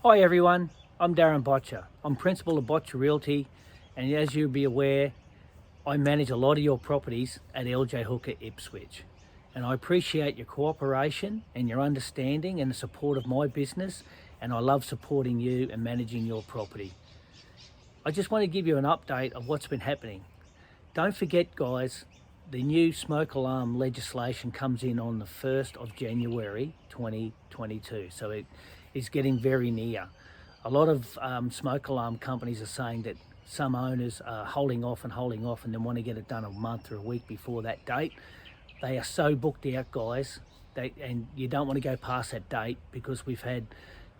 Hi everyone, I'm Darren Boettcher. I'm principal of Boettcher Realty, and as you'll be aware, I manage a lot of your properties at LJ Hooker Ipswich. And I appreciate your cooperation and your understanding and the support of my business, and I love supporting you and managing your property. I just want to give you an update of what's been happening. Don't forget guys, the new smoke alarm legislation comes in on the 1st of January 2022, so it is getting very near. A lot of smoke alarm companies are saying that some owners are holding off and then want to get it done a month or a week before that date. They are so booked out guys, and you don't want to go past that date because we've had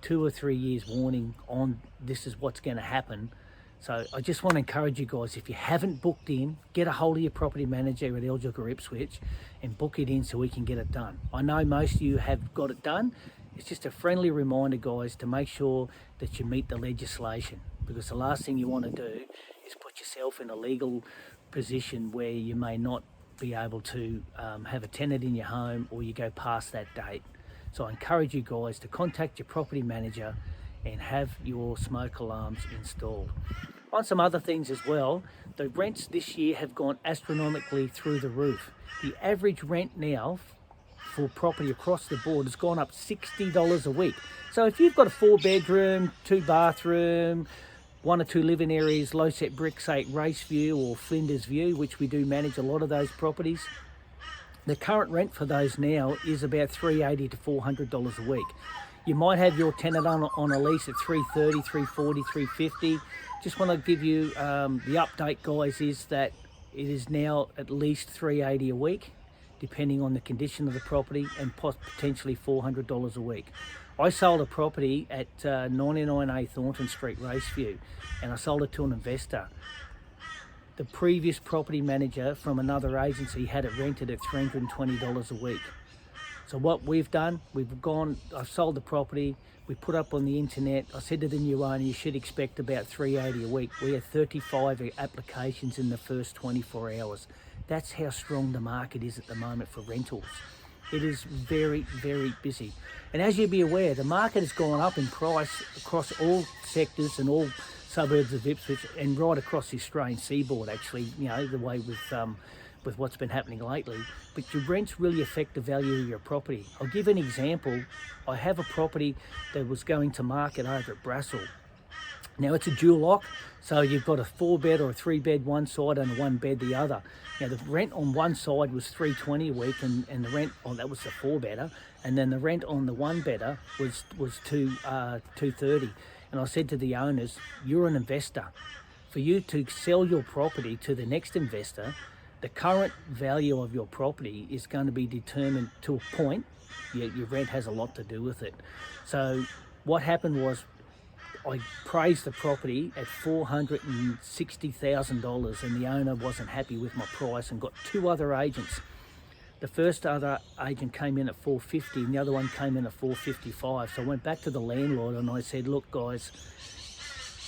2 or 3 years warning on this is what's going to happen. So I just want to encourage you guys, if you haven't booked in, get a hold of your property manager at LJ Hooker Ipswich and book it in so we can get it done. I know most of you have got it done. It's just a friendly reminder guys to make sure that you meet the legislation, because the last thing you want to do is put yourself in a legal position where you may not be able to have a tenant in your home, or you go past that date. So I encourage you guys to contact your property manager and have your smoke alarms installed. On some other things as well, the rents this year have gone astronomically through the roof. The average rent now for property across the board has gone up $60 a week. So if you've got a 4-bedroom, 2-bathroom, 1 or 2 living areas, low set brick, say at Race View or Flinders View, which we do manage a lot of those properties, the current rent for those now is about $380 to $400 a week. You might have your tenant on a lease at $330, $340, $350. Just want to give you the update, guys, is that it is now at least $380 a week, depending on the condition of the property, and potentially $400 a week. I sold a property at 99A Thornton Street, Raceview, and I sold it to an investor. The previous property manager from another agency had it rented at $320 a week. So what we've done, I've sold the property, we put up on the internet. I said to the new owner, you should expect about $380 a week. We had 35 applications in the first 24 hours. That's how strong the market is at the moment for rentals. It is very, very busy. And as you'll be aware, the market has gone up in price across all sectors and all suburbs of Ipswich, and right across the Australian seaboard actually, you know, the way with what's been happening lately. But your rents really affect the value of your property. I'll give an example. I have a property that was going to market over at Brassel. Now it's a dual lock, so you've got a 4-bed or a 3-bed one side and a 1-bed the other. Now the rent on one side was $320 a week, and the rent on that was the 4-bedder, and then the rent on the 1-bedder was $230. And I said to the owners, you're an investor. For you to sell your property to the next investor, the current value of your property is going to be determined to a point. Your rent has a lot to do with it. So what happened was, I praised the property at $460,000, and the owner wasn't happy with my price and got 2 other agents. The first other agent came in at $450 and the other one came in at $455. So I went back to the landlord and I said, look guys,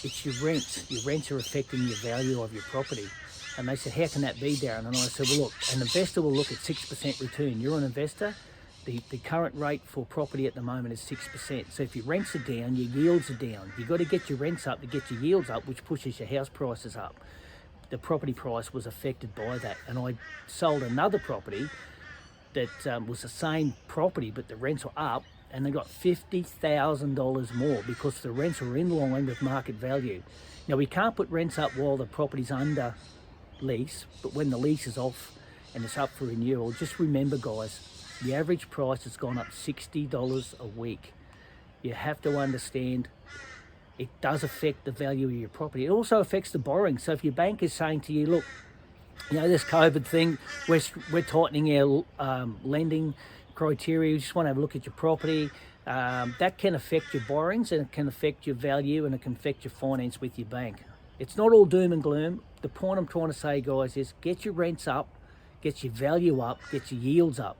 it's your rents. Your rents are affecting your value of your property. And they said, how can that be, Darren? And I said, well look, an investor will look at 6% return. You're an investor. The current rate for property at the moment is 6%. So if your rents are down, your yields are down. You've got to get your rents up to get your yields up, which pushes your house prices up. The property price was affected by that. And I sold another property that was the same property, but the rents were up, and they got $50,000 more because the rents were in line with market value. Now we can't put rents up while the property's under lease, but when the lease is off and it's up for renewal, just remember guys, the average price has gone up $60 a week. You have to understand it does affect the value of your property. It also affects the borrowing. So if your bank is saying to you, look, you know, this COVID thing, we're tightening our lending criteria, you just want to have a look at your property, that can affect your borrowings, and it can affect your value, and it can affect your finance with your bank. It's not all doom and gloom. The point I'm trying to say, guys, is get your rents up, get your value up, get your yields up.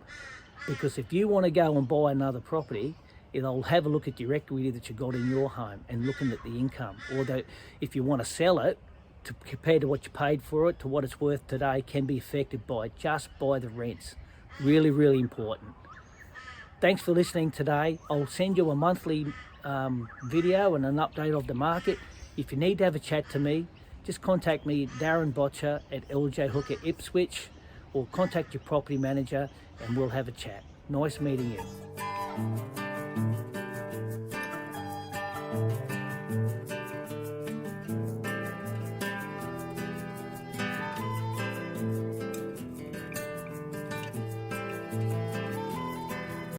Because if you want to go and buy another property, it'll have a look at your equity that you got in your home and looking at the income. Or that if you want to sell it, compared to what you paid for it to what it's worth today, can be affected by just by the rents. Really, really important. Thanks for listening today. I'll send you a monthly video and an update of the market. If you need to have a chat to me, just contact me, Darren Boettcher at LJ Hooker Ipswich, or contact your property manager and we'll have a chat. Nice meeting you.